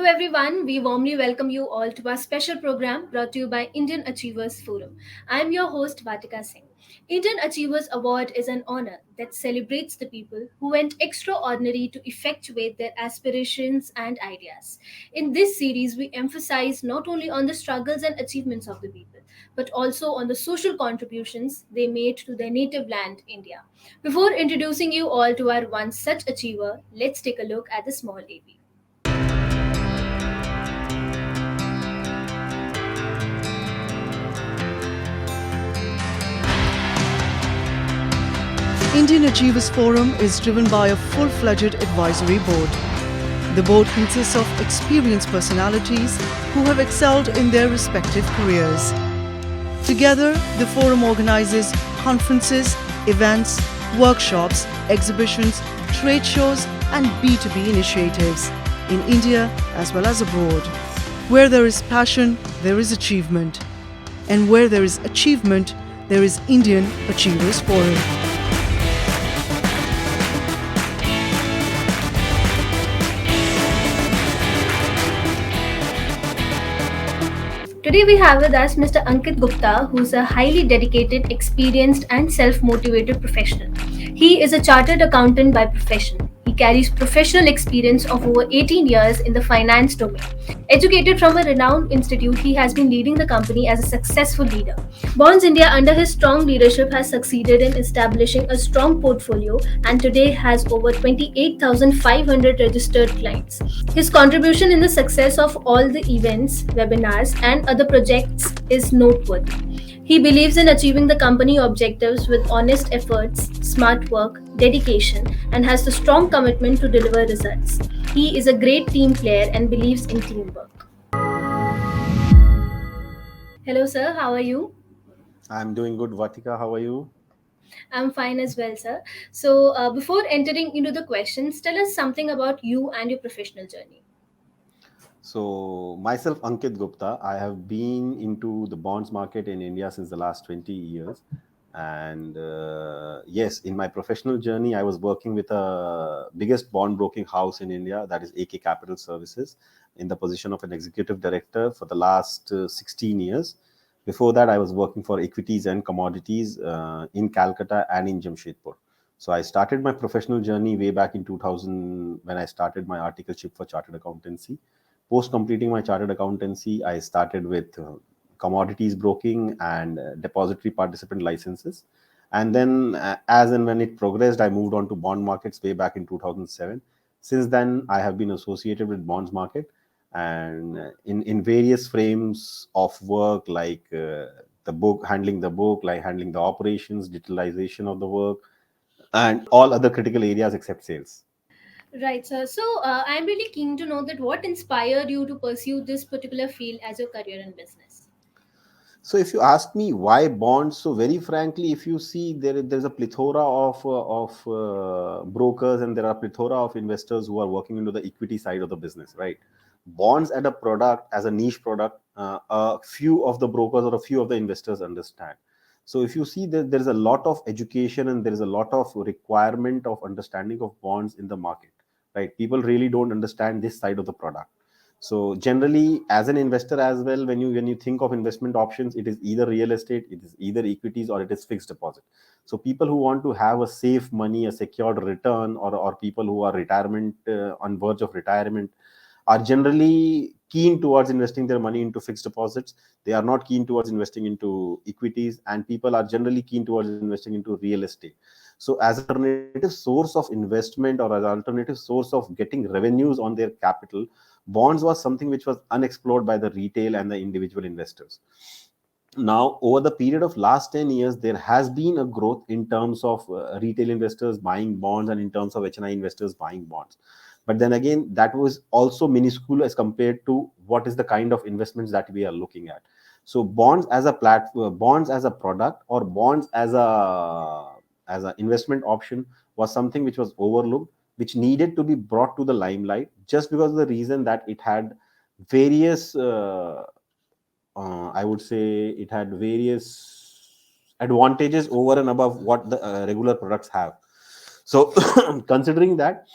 Hello, everyone. We warmly welcome you all to our special program brought to you by Indian Achievers Forum. I'm your host, Vatika Singh. Indian Achievers Award is an honor that celebrates the people who went extraordinary to effectuate their aspirations and ideas. In this series, we emphasize not only on the struggles and achievements of the people, but also on the social contributions they made to their native land, India. Before introducing you all to our one such achiever, let's take a look at the small AV. Indian Achievers Forum is driven by a full-fledged advisory board. The board consists of experienced personalities who have excelled in their respective careers. Together, the forum organizes conferences, events, workshops, exhibitions, trade shows, and B2B initiatives in India as well as abroad. Where there is passion, there is achievement. And where there is achievement, there is Indian Achievers Forum. Today we have with us Mr. Ankit Gupta, who's a highly dedicated, experienced, and self motivated professional. He is a chartered accountant by profession. He carries professional experience of over 18 years in the finance domain. Educated from a renowned institute, he has been leading the company as a successful leader. Bonds India, under his strong leadership, has succeeded in establishing a strong portfolio and today has over 28,500 registered clients. His contribution in the success of all the events, webinars, and other projects is noteworthy. He believes in achieving the company objectives with honest efforts, smart work, dedication, and has the strong commitment to deliver results. He is a great team player and believes in teamwork. Hello, sir. How are you? I'm doing good, Vatika. How are you? I'm fine as well, sir. So, before entering into the questions, tell us something about you and your professional journey. So, myself, Ankit Gupta, I have been into the bonds market in India since the last 20 years. And yes, in my professional journey, I was working with a biggest bond broking house in India, that is AK Capital Services, in the position of an executive director for the last 16 years. Before that, I was working for equities and commodities in Calcutta and in Jamshedpur. So I started my professional journey way back in 2000 when I started my articleship for chartered accountancy. Post completing my chartered accountancy, I started with commodities broking and depository participant licenses. And then, as and when it progressed, I moved on to bond markets way back in 2007. Since then, I have been associated with bonds market and in various frames of work, like the book, handling the book, like handling the operations, digitalization of the work, and all other critical areas except sales. Right, sir. So, I'm really keen to know that what inspired you to pursue this particular field as your career in business. So if you ask me why bonds, so very frankly, if you see there's a plethora of brokers and there are plethora of investors who are working into the equity side of the business, right? Bonds as a product, as a niche product, a few of the brokers or a few of the investors understand. So if you see that there is a lot of education and there is a lot of requirement of understanding of bonds in the market, right? People really don't understand this side of the product. So generally, as an investor as well, when you think of investment options, it is either real estate, it is either equities, or it is fixed deposit. So people who want to have a safe money, a secured return, or people who are retirement on verge of retirement, are generally keen towards investing their money into fixed deposits. They are not keen towards investing into equities, and people are generally keen towards investing into real estate. So as an alternative source of investment or as an alternative source of getting revenues on their capital, bonds was something which was unexplored by the retail and the individual investors. Now, over the period of last 10 years, there has been a growth in terms of retail investors buying bonds and in terms of HNI investors buying bonds. But then again, that was also minuscule as compared to what is the kind of investments that we are looking at. So bonds as a platform, bonds as a product, or bonds as an investment option was something which was overlooked, which needed to be brought to the limelight, just because of the reason that it had various I would say it had various advantages over and above what the regular products have. So, considering that,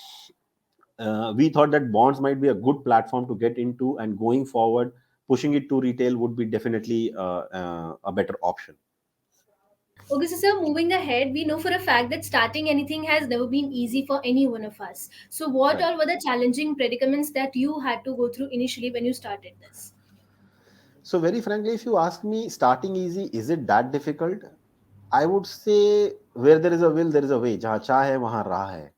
we thought that bonds might be a good platform to get into, and going forward, pushing it to retail would be definitely a better option. Okay, so sir, moving ahead, we know for a fact that starting anything has never been easy for any one of us. So, what Right. all were the challenging predicaments that you had to go through initially when you started this? So, very frankly, if you ask me, starting easy, is it that difficult? I would say where there is a will, there is a way. Jahan cha hai, wahan raah hai.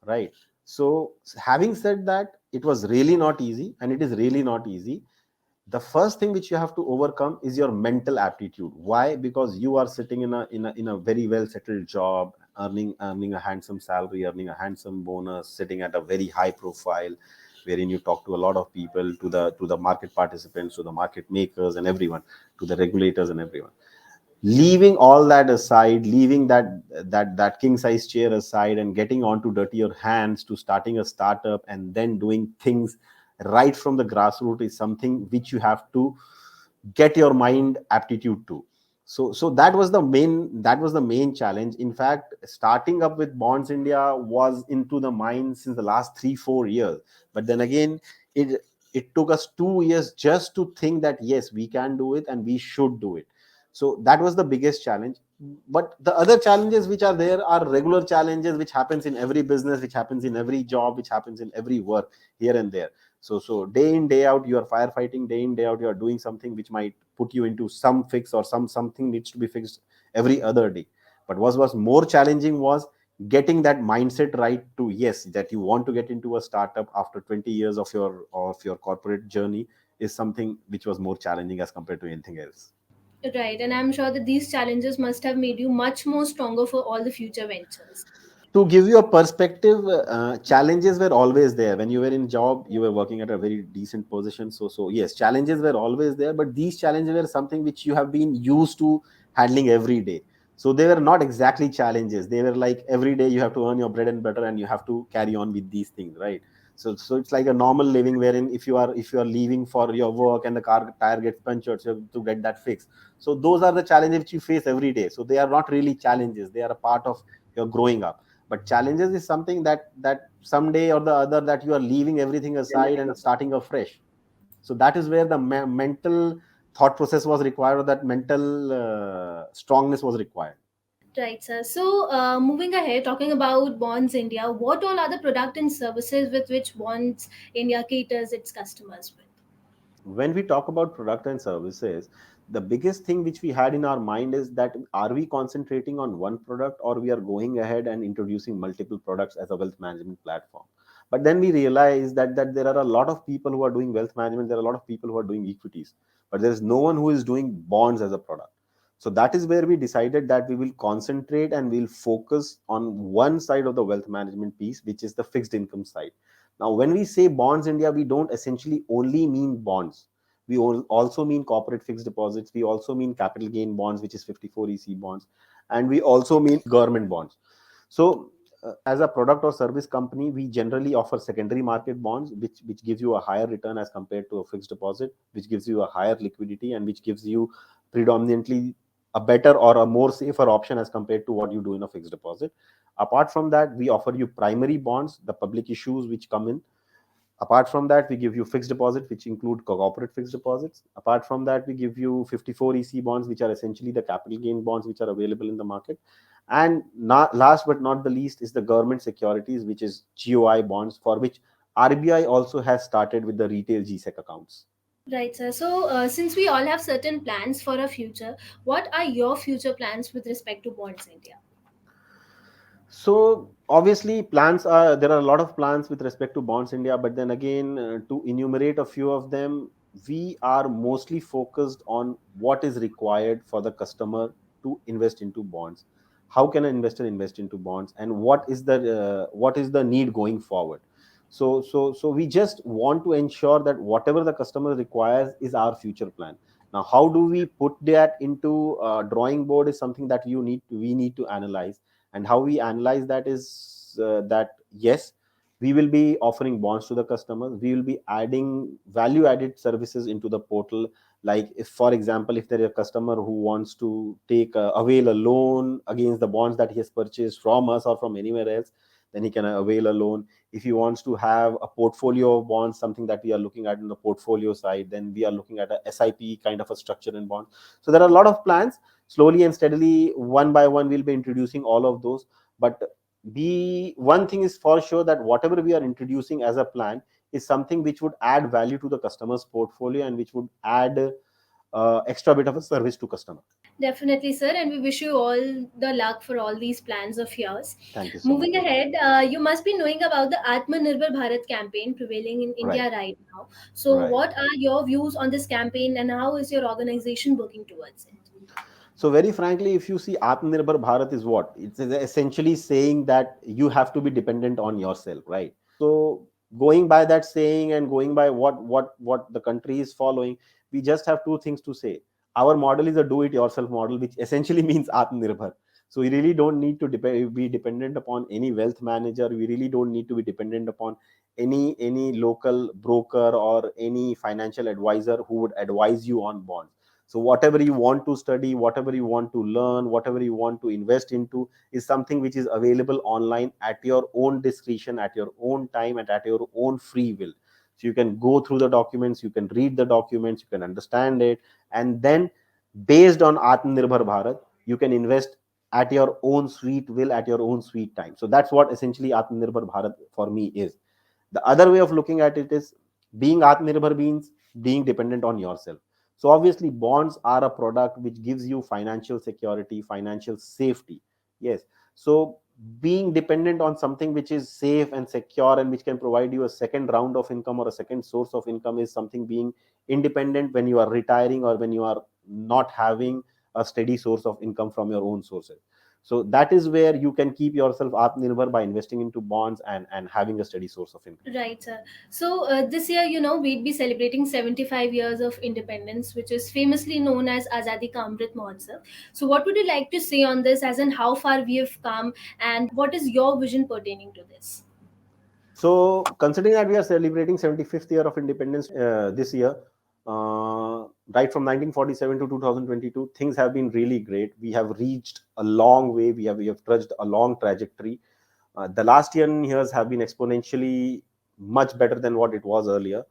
Right. So, having said that, it was really not easy, and it is really not easy. The first thing which you have to overcome is your mental aptitude. Why? Because you are sitting in a very well settled job, earning a handsome salary, earning a handsome bonus, sitting at a very high profile, wherein you talk to a lot of people, to the market participants, to the market makers and everyone, to the regulators and everyone. Leaving all that aside, leaving that king size chair aside, and getting onto dirtier hands to starting a startup and then doing things right from the grassroots is something which you have to get your mind aptitude to. So that was the main challenge. In fact, starting up with Bonds India was into the mind since the last 3-4 years, but then again, it took us 2 years just to think that yes, we can do it and we should do it. So that was the biggest challenge. But the other challenges which are there are regular challenges which happens in every business, which happens in every job, which happens in every work, here and there. So day in day out you are firefighting, day in day out you are doing something which might put you into some fix, or something needs to be fixed every other day. But what was more challenging was getting that mindset right, to yes, that you want to get into a startup after 20 years of your corporate journey, is something which was more challenging as compared to anything else. Right, and I'm sure that these challenges must have made you much more stronger for all the future ventures. To give you a perspective, challenges were always there. When you were in job, you were working at a very decent position, so yes, challenges were always there, but these challenges were something which you have been used to handling every day. So they were not exactly challenges, they were like every day you have to earn your bread and butter, and you have to carry on with these things, right? So it's like a normal living, wherein if you are leaving for your work and the car tire gets punctured, so you have to get that fixed. So those are the challenges which you face every day. So they are not really challenges, they are a part of your growing up. But challenges is something that someday or the other, that you are leaving everything aside and starting afresh. So that is where the mental thought process was required, or that mental strongness was required. Right, sir. So, moving ahead, talking about Bonds India, what all are the product and services with which Bonds India caters its customers with? When we talk about product and services, the biggest thing which we had in our mind is that, are we concentrating on one product, or we are going ahead and introducing multiple products as a wealth management platform? But then we realize that there are a lot of people who are doing wealth management, there are a lot of people who are doing equities, but there is no one who is doing bonds as a product. So that is where we decided that we will concentrate and we'll focus on one side of the wealth management piece, which is the fixed income side. Now, when we say Bonds India, we don't essentially only mean bonds. We also mean corporate fixed deposits. We also mean capital gain bonds, which is 54 EC bonds. And we also mean government bonds. So, as a product or service company, we generally offer secondary market bonds, which gives you a higher return as compared to a fixed deposit, which gives you a higher liquidity, and which gives you predominantly a better or a more safer option as compared to what you do in a fixed deposit. Apart from that, we offer you primary bonds, the public issues which come in. Apart from that, we give you fixed deposit, which include corporate fixed deposits. Apart from that, we give you 54 EC bonds, which are essentially the capital gain bonds which are available in the market. And not, last but not the least, is the government securities, which is GOI bonds, for which RBI also has started with the retail GSEC accounts. Right, sir. So, since we all have certain plans for our future, what are your future plans with respect to Bonds India? So obviously, plans are there are a lot of plans with respect to Bonds India, but then again, to enumerate a few of them, we are mostly focused on what is required for the customer to invest into bonds. How can an investor invest into bonds, and what is the need going forward? So we just want to ensure that whatever the customer requires is our future plan. Now, how do we put that into drawing board is something that we need to analyze. And how we analyze that is that yes, we will be offering bonds to the customers, we will be adding value added services into the portal. Like, if for example, if there is a customer who wants to avail a loan against the bonds that he has purchased from us or from anywhere else, then he can avail a loan. If he wants to have a portfolio of bonds, something that we are looking at in the portfolio side, then we are looking at a SIP kind of a structure in bonds. So there are a lot of plans. Slowly and steadily, one by one, we'll be introducing all of those. But the one thing is for sure, that whatever we are introducing as a plan is something which would add value to the customer's portfolio, and which would add extra bit of a service to customer. Definitely, sir, and we wish you all the luck for all these plans of yours. Thank you so much. Moving ahead, you must be knowing about the Atmanirbhar Bharat campaign prevailing in Right, India right now. So, right. what are your views on this campaign, and how is your organization working towards it? So very frankly, if you see, Atmanirbhar Bharat is what? It's essentially saying that you have to be dependent on yourself, right? So going by that saying, and going by what the country is following, we just have two things to say. Our model is a do it yourself model, which essentially means Atmanirbhar. So we really don't need to be dependent upon any wealth manager. We really don't need to be dependent upon any local broker or any financial advisor who would advise you on bonds. So whatever you want to study, whatever you want to learn, whatever you want to invest into, is something which is available online at your own discretion, at your own time, and at your own free will. So you can go through the documents, you can read the documents, you can understand it, and then based on Atmanirbhar Bharat, you can invest at your own sweet will, at your own sweet time. So that's what essentially Atmanirbhar Bharat for me is. The other way of looking at it is, being Atmanirbhar means being dependent on yourself. So obviously, bonds are a product which gives you financial security, financial safety. Yes. So being dependent on something which is safe and secure, and which can provide you a second round of income or a second source of income, is something being independent when you are retiring, or when you are not having a steady source of income from your own sources. So that is where you can keep yourself Atmanirbhar, by investing into bonds and having a steady source of income. Right, sir. So, this year, we'd be celebrating 75 years of independence, which is famously known as Azadi Ka Amrit Mahotsav. So, what would you like to say on this, as in how far we have come, and what is your vision pertaining to this? So, considering that we are celebrating 75th year of independence this year, right from 1947 to 2022, things have been really great. We have reached a long way. We have trudged a long trajectory. The last 10 years have been exponentially much better than what it was earlier.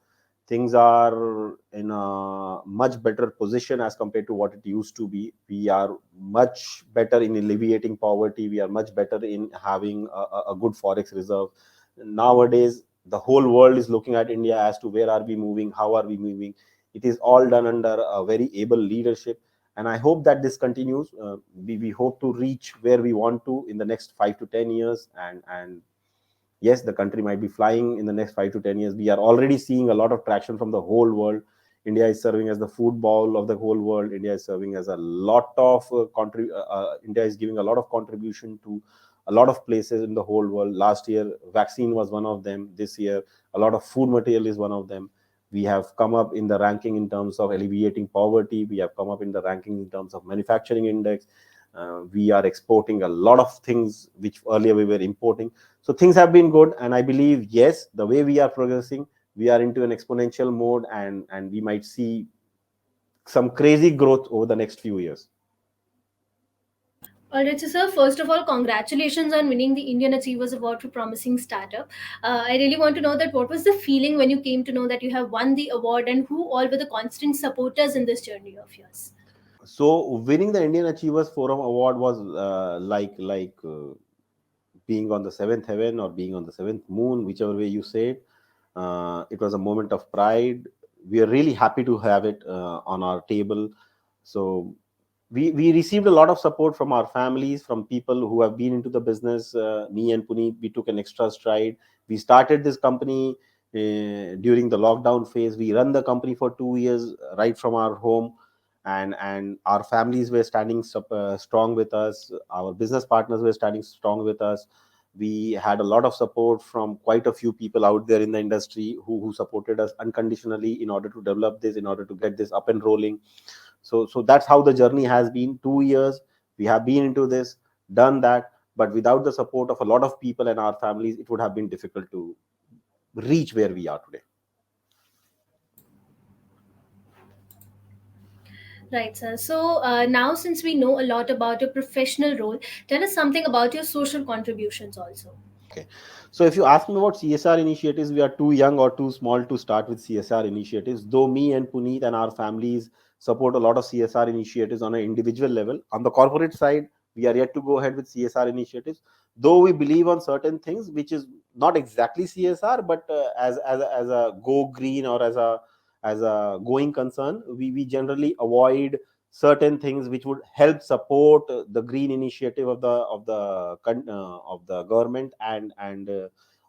Things are in a much better position as compared to what it used to be. We are much better in alleviating poverty. We are much better in having a good forex reserve. Nowadays, the whole world is looking at India as to where are we moving, how are we moving. It is all done under a very able leadership, and I hope that this continues. We hope to reach where we want to in the next 5 to 10 years, and yes, the country might be flying in the next 5 to 10 years. We are already seeing a lot of traction from the whole world. India is serving as the food bowl of the whole world. India is serving as a lot of India is giving a lot of contribution to a lot of places in the whole world. Last year, vaccine was one of them. This year, a lot of food material is one of them. We have come up in the ranking in terms of alleviating poverty. We have come up in the ranking in terms of manufacturing index. We are exporting a lot of things which earlier we were importing. So things have been good, and I believe, yes, the way we are progressing, we are into an exponential mode, and we might see some crazy growth over the next few years. All right, so sir, first of all, congratulations on winning the Indian Achievers Award for Promising Startup. I really want to know that what was the feeling when you came to know that you have won the award, and who all were the constant supporters in this journey of yours? So winning the Indian Achievers Forum Award was being on the seventh heaven, or being on the seventh moon, whichever way you say it. It was a moment of pride. We are really happy to have it on our table. So we received a lot of support from our families, from people who have been into the business. Me and Puneet, we took an extra stride. We started this company during the lockdown phase. We run the company for 2 years right from our home, and our families were standing strong with us. Our business partners were standing strong with us. We had a lot of support from quite a few people out there in the industry who supported us unconditionally in order to develop this, in order to get this up and rolling. So that's how the journey has been. 2 years we have been into this, done that, but without the support of a lot of people and our families, it would have been difficult to reach where we are today. Right, sir. So now, since we know a lot about your professional role, tell us something about your social contributions also. Okay. So if you ask me about CSR initiatives, we are too young or too small to start with CSR initiatives. Though me and Puneet and our families support a lot of CSR initiatives on an individual level. On the corporate side, we are yet to go ahead with CSR initiatives. Though we believe on certain things, which is not exactly CSR, but as a go green or as a going concern, we generally avoid certain things which would help support the green initiative of the government, and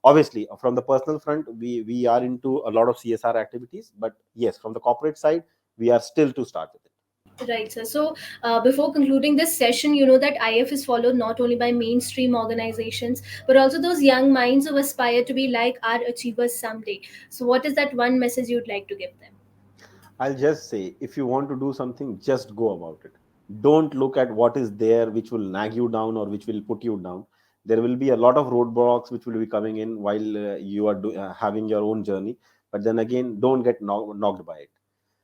obviously from the personal front we are into a lot of CSR activities, but yes, from the corporate side we are still to start with it. Right, sir. So, before concluding this session, you know that IF is followed not only by mainstream organizations, but also those young minds who aspire to be like our achievers someday. So, what is that one message you'd like to give them? I'll just say, if you want to do something, just go about it. Don't look at what is there which will nag you down or which will put you down. There will be a lot of roadblocks which will be coming in while you are having your own journey. But then again, don't get knocked by it.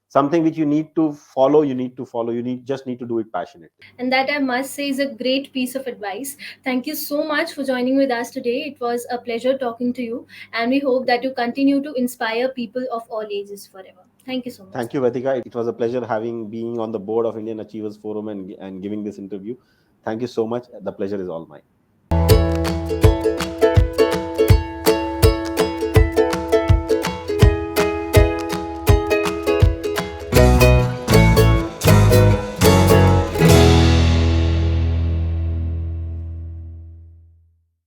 Something which you need to follow, you need to follow. You need just need to do it passionately. And that, I must say, is a great piece of advice. Thank you so much for joining with us today. It was a pleasure talking to you, and we hope that you continue to inspire people of all ages forever. Thank you so much, Thank sir. you, Vatika. It was a pleasure having being on the board of Indian Achievers Forum and giving this interview. Thank you so much. The pleasure is all mine.